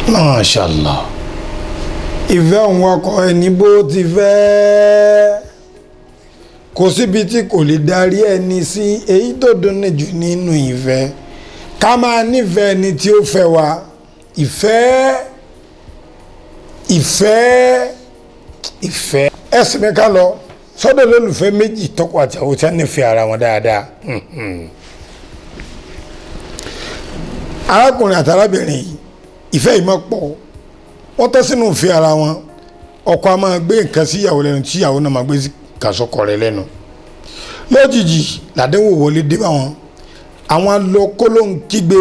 Mashallah. Ìfẹ́ òun ọkọ ẹni bó ti fẹ́ kò síbi tí kò lè darí ẹni sí èyí tó dùn jù nínú ìfẹ́ ká máa nífẹ̀ẹ́ ẹni tí ó fẹ́ wa ìfẹ́ ẹ̀sìn mi ká lọ sọ́dọ̀ lólùfẹ́ méjì tọkọ àtìyàwó tí wọ́n nífẹ̀ẹ́ ara wọn dáadáa arákùnrin àti arábìnrin yìí ìfẹ́ yìí máa pọ̀ wọ́n tẹ́ sínú ìfẹ́ ara wọn ọkọ a máa gbé nǹkan sí ìyàwó lẹ́nu tí ìyàwó náà máa gbé nǹkan sọ́kọ rẹ̀ lẹ́nu lójijì làdéhùn wọlé dé bá wọn àwọn alọ́kọ́ló ń kígbe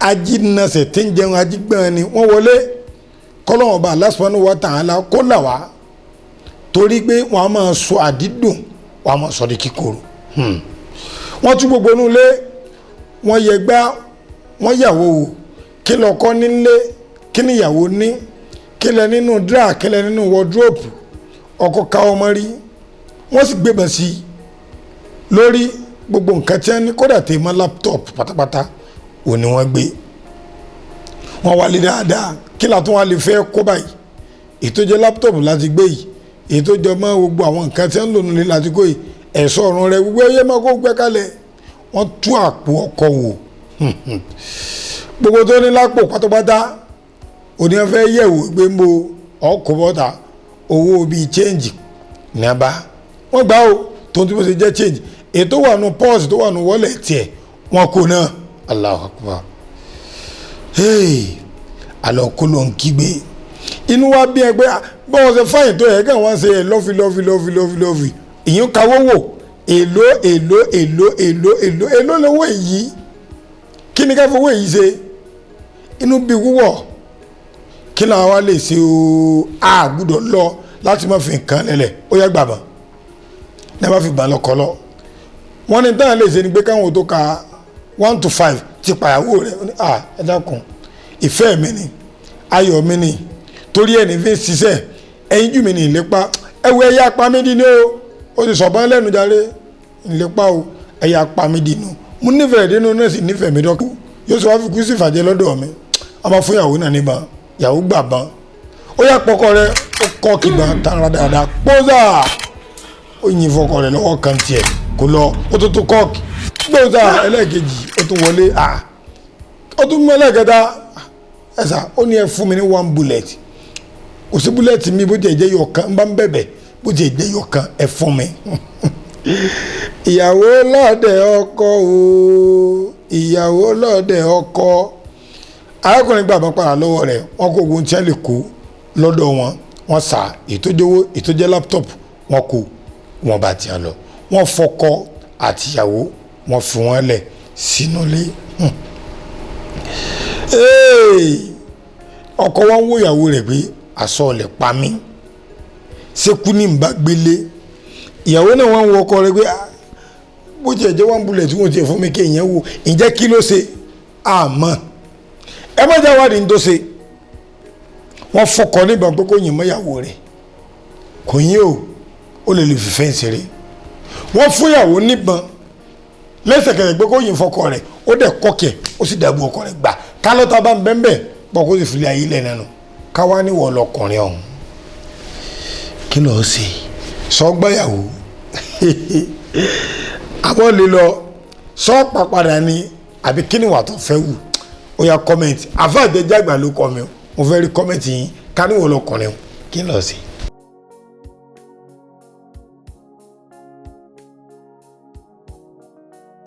ajínasẹ̀ tí ń jẹun ajígbọ́n ni wọ́n wọlé kọ́lọ́wọ́n bá Allah subhanahu wa ta'ala kó là wá torí pé wọ́n á máa sọ àdídùn wọ́n á máa sọ di kíkorò wọ́n tún gbogbo inú ilé wọ́n yẹ gbá wọ́n yàwó wò kí lọ́kọ nílé kí níyàwó ní kí lẹ nínú dra kí lẹ nínú wardrobe ọkọ ká ọmọ rí wọ́n sì gbébọn sí i lórí gbogbo nǹkan tí wọ́n ní kódà tè mọ́ laptop pátápátá ò ní wọ́n gbé wọ́n wálé dáadáa kí látún wá lè fẹ́ kó báyìí ètò jẹ́ laptop láti gbé yìí ètò jọ mọ́ gbogbo àwọn nǹkan tí wọ́n lò nílé láti kó yìí ẹ̀ṣọ́ ọ̀run rẹ̀ gbogbo ẹyẹ máa kó gbẹ́ kalẹ̀ wọ́n tú àpò ọkọ̀ wò gbogbo tó ní lápò pátápátá òní wọn fẹ́ yẹ̀wò gbé ń bo ọkọ̀ bọ́ta owó bíi change ní abá wọ́n gbá o tó ń tí wọ́n ṣe jẹ́ change ètò wà nù pọ́ọ̀sì tó wà nù wọ́lẹ̀ tiẹ̀ wọn kò náà Allahu Akbar alọ́ kó ló ń kígbe inú wa bí ẹgbẹ́ bọ́ọ̀ ṣe fáyìn tó yẹ kí wọ́n ṣe lọ́fì ìyẹn kawó wò èlò lówó èyí kí ni ká fowó èyí ṣe inú bí wúwọ̀ kí làwọn wa lè ṣe o àgùdọ̀ lọ láti má fi nǹkan lẹ́lẹ̀ ó yẹ gbàgbọ́ ní a bá fi gbà lọ́kọ́ lọ wọ́n ní táwọn lè ṣe ni pé káwọn tó ka 1 to 5 ti pàyàwó rẹ̀ ẹ dákun ìfẹ́ mi ni ayọ̀ mi ni torí ẹni fi ń ṣiṣẹ́ ẹyin jù mí ní ìlépa ẹwọ ẹyà apamídìí ni ó ti sọ̀bọ́n lẹ́nu jáde ìlépa o ẹyà apamídìí nu mo nífẹ̀ẹ́ dínú náà sì nífẹ̀ẹ́ mi dọ́kú yóò sọ wá fi kú sí ìfàjẹ́ lọ́dọ̀ mi a máa fún ìyàwó náà níbọn ìyàwó gbà bán ó yà pọkọ rẹ ó kọ́ kígbọn tán dáadáa pósà ó yin fọkọ rẹ lọ́wọ́ kan tiẹ̀ kò lọ ó tó kọ́ọ̀kì pósà ẹlẹ́ẹ̀kejì ó tún wọlé ó tún mú ẹlẹ́ẹ̀kẹta ẹ̀sà ó ní ẹ fún mi ní 1 bullet kò sí bullet mi bó jẹ́ yọ̀kan ń bá ń bẹ̀bẹ̀ bó jẹ́ yọ̀kan ẹ fún mi. ìyàwó lọ́ọ̀dẹ̀ ọkọ o ìyàwó lọ́ọ̀dẹ̀ ọkọ arákùnrin gbàgbọ́ padà lọ́wọ́ rẹ̀ wọ́n kó ogun tí wọ́n lè kó lọ́dọ̀ wọ́n sà ètò jẹ́ laptop wọ́n kó wọ́n bá tiẹ̀ lọ wọ́n fọkọ àtìyàwó wọ́n fi wọ́n lẹ̀ sínú ilé. ọkọ wa ń wo ìyàwó rẹ̀ pé aṣọ ọ̀lẹ̀ pa mí ṣekú ní ìbá gbélé ìyàwó náà wọ́n ń wo ọkọ rẹ̀ pé bó jẹ́ 1 bullet tí wọ́n ti fún mi kí èèyàn wo ìjẹ́ kí ló ṣe àmọ́ ẹ má jáwádìí ní tó ṣe wọ́n fọkọ níbọn pé kó yìn mọ́ ìyàwó rẹ̀ kò yín ó lè fìfẹ́ ìṣeré wọ́n fún ìyàwó níbọn lẹ́sẹ̀kẹsẹ̀ pé kó yìn fọkọ rẹ̀ ó dẹ̀ kọ́kẹ̀ ó sì dàbí ọkọ rẹ̀ gbà kálọ́tà bá ń bẹ́ẹ̀ pọ̀ kó sì fi lé ayé lẹ̀ nánú káwá níwọ̀ lọkùnrin ọ̀hún kí ló ṣe sọgbàyàwó àbọ̀ lè lọ sọ́ọ̀pà padà ní àbí kí ni wà tó fẹ́ wù ó yá kọ́mẹ̀ntì àfáàjẹjágbà ló kọ́ mi mo fẹ́ rí kọ́mẹ̀ntì yín ká níwọ̀ lọkùnrin ọ̀hún kí ló ṣe.